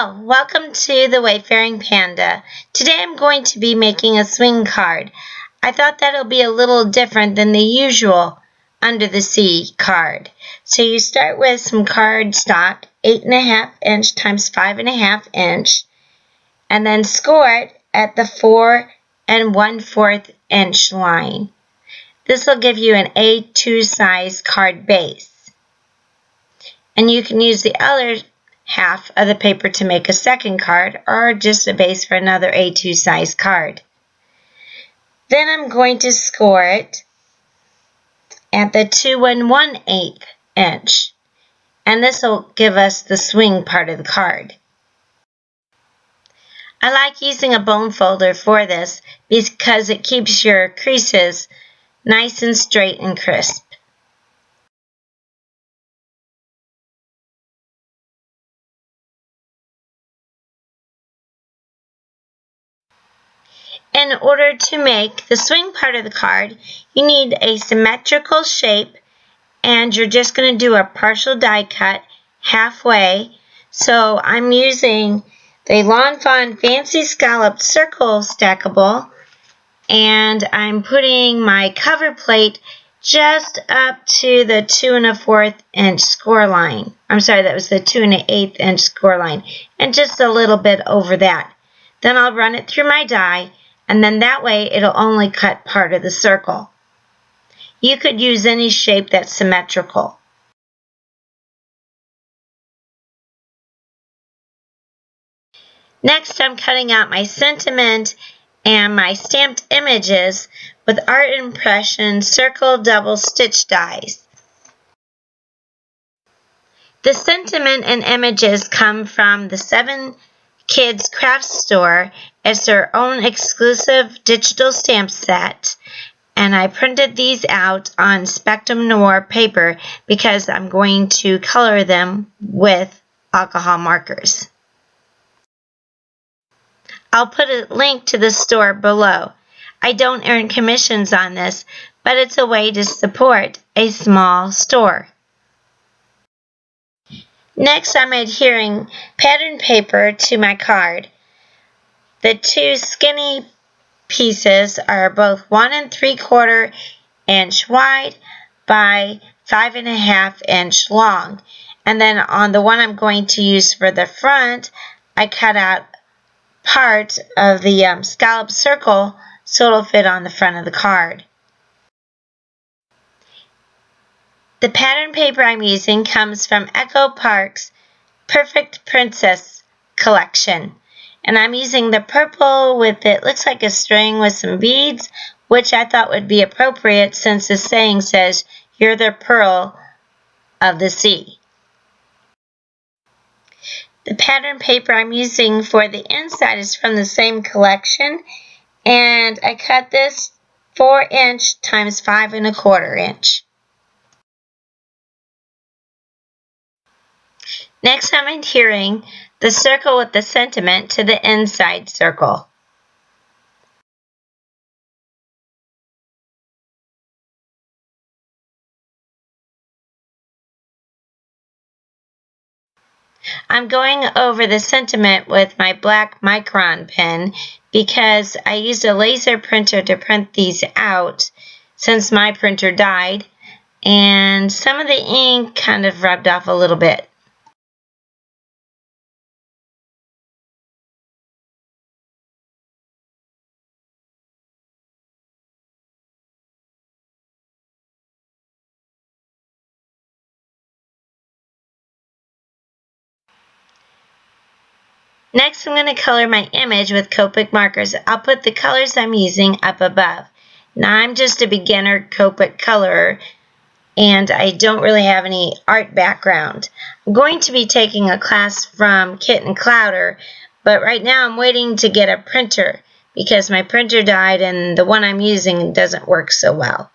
Hello, welcome to the Wayfaring Panda. Today I'm going to be making a swing card. I thought that it'll be a little different than the usual Under the Sea card. So you start with some cardstock, 8.5 inch times 5.5 inch, and then score it at the 4 1/4 inch line. This will give you an A2 size card base. And you can use the other half of the paper to make a second card or just a base for another A2 size card. Then I'm going to score it at the 2 1/8 inch, and this will give us the swing part of the card. I like using a bone folder for this because it keeps your creases nice and straight and crisp. In order to make the swing part of the card, you need a symmetrical shape, and you're just going to do a partial die cut halfway. So I'm using the Fawn Fancy Scalloped Circle Stackable, and I'm putting my cover plate just up to the 2 1/4 inch score line. I'm sorry, that was the 2 1/8 inch score line, and just a little bit over that. Then I'll run it through my die, and then that way it'll only cut part of the circle. You could use any shape that's symmetrical. Next, I'm cutting out my sentiment and my stamped images with Art Impression circle double stitch dies. The sentiment and images come from the 7 Kids Craft Store. It's their own exclusive digital stamp set, and I printed these out on Spectrum Noir paper because I'm going to color them with alcohol markers. I'll put a link to the store below. I don't earn commissions on this, but it's a way to support a small store. Next, I'm adhering pattern paper to my card. The 2 skinny pieces are both 1 3/4 inch wide by 5.5 inch long. And then on the one I'm going to use for the front, I cut out part of the scallop circle so it'll fit on the front of the card. The pattern paper I'm using comes from Echo Park's Perfect Princess collection. And I'm using the purple with it looks like a string with some beads, which I thought would be appropriate since the saying says, "You're the pearl of the sea." The pattern paper I'm using for the inside is from the same collection, and I cut this 4 inch times 5 1/4 inch. Next, I'm adhering the circle with the sentiment to the inside circle. I'm going over the sentiment with my black micron pen because I used a laser printer to print these out since my printer died, and some of the ink kind of rubbed off a little bit. Next, I'm going to color my image with Copic markers. I'll put the colors I'm using up above. Now, I'm just a beginner Copic colorer, and I don't really have any art background. I'm going to be taking a class from Kit and Clowder, but right now I'm waiting to get a printer because my printer died and the one I'm using doesn't work so well.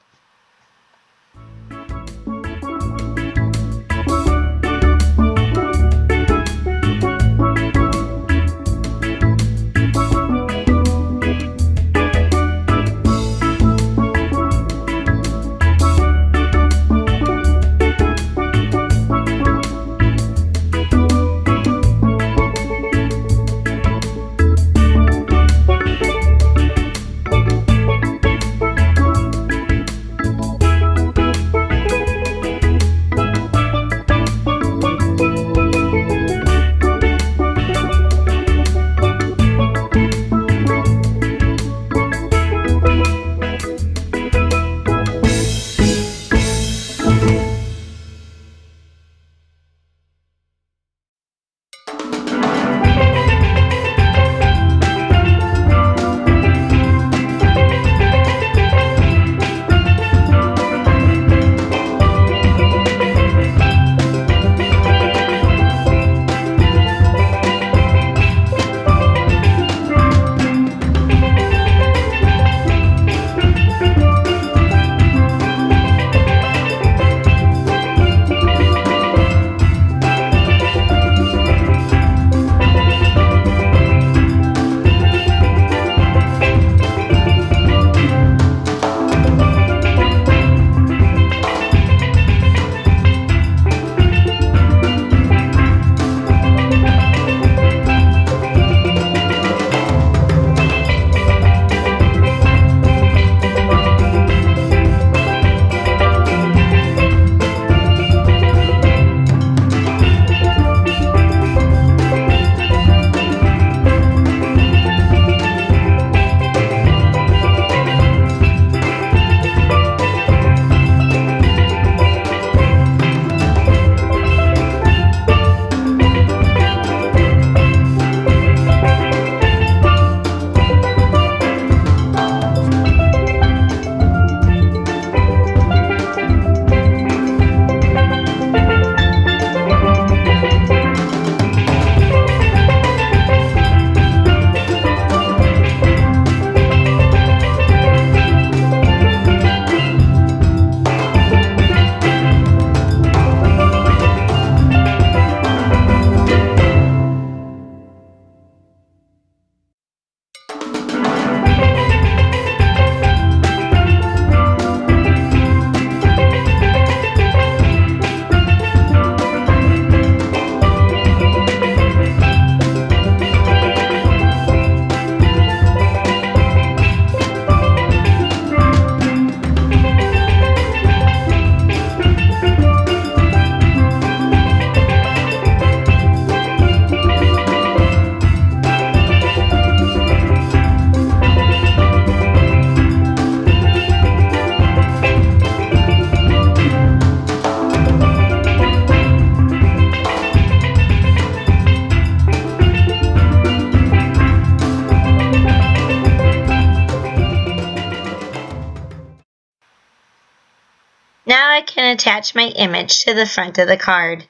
Now I can attach my image to the front of the card.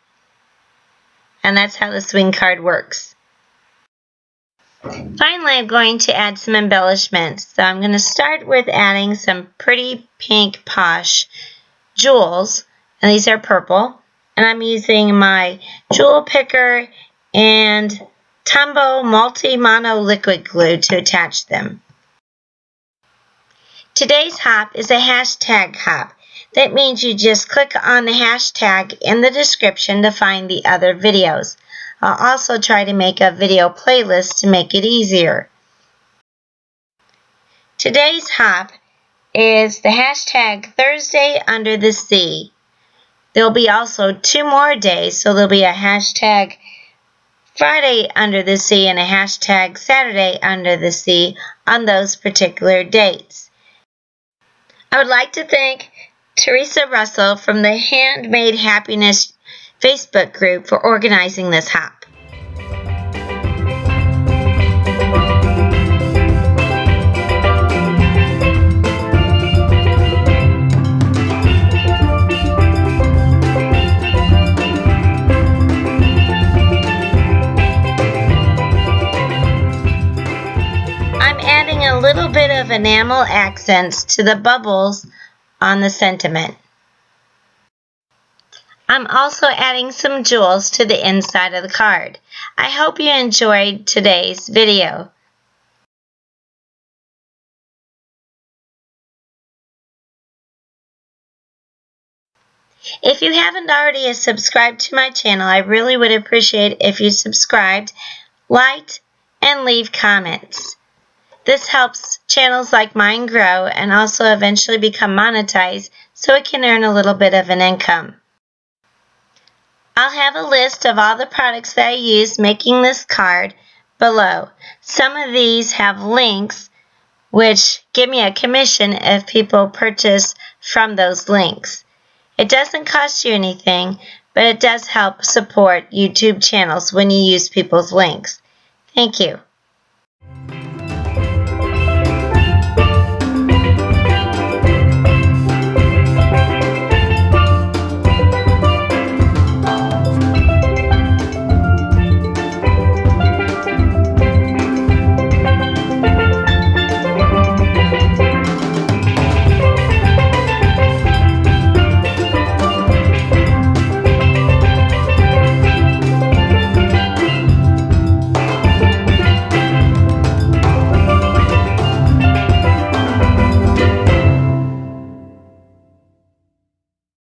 And that's how the swing card works. Finally, I'm going to add some embellishments. So I'm going to start with adding some pretty pink Posh jewels, and these are purple. And I'm using my jewel picker and Tombow multi-mono liquid glue to attach them. Today's hop is a hashtag hop. That means you just click on the hashtag in the description to find the other videos. I'll also try to make a video playlist to make it easier. Today's hop is the hashtag Thursday Under the Sea. There'll be also 2 more days, so there'll be a hashtag Friday Under the Sea and a hashtag Saturday Under the Sea on those particular dates. I would like to thank Teresa Russell from the Handmade Happiness Facebook group for organizing this hop. I'm adding a little bit of enamel accents to the bubbles on the sentiment. I'm also adding some jewels to the inside of the card. I hope you enjoyed today's video. If you haven't already subscribed to my channel, I really would appreciate if you subscribed, liked, and leave comments. This helps channels like mine grow and also eventually become monetized so it can earn a little bit of an income. I'll have a list of all the products that I used making this card below. Some of these have links which give me a commission if people purchase from those links. It doesn't cost you anything, but it does help support YouTube channels when you use people's links. Thank you.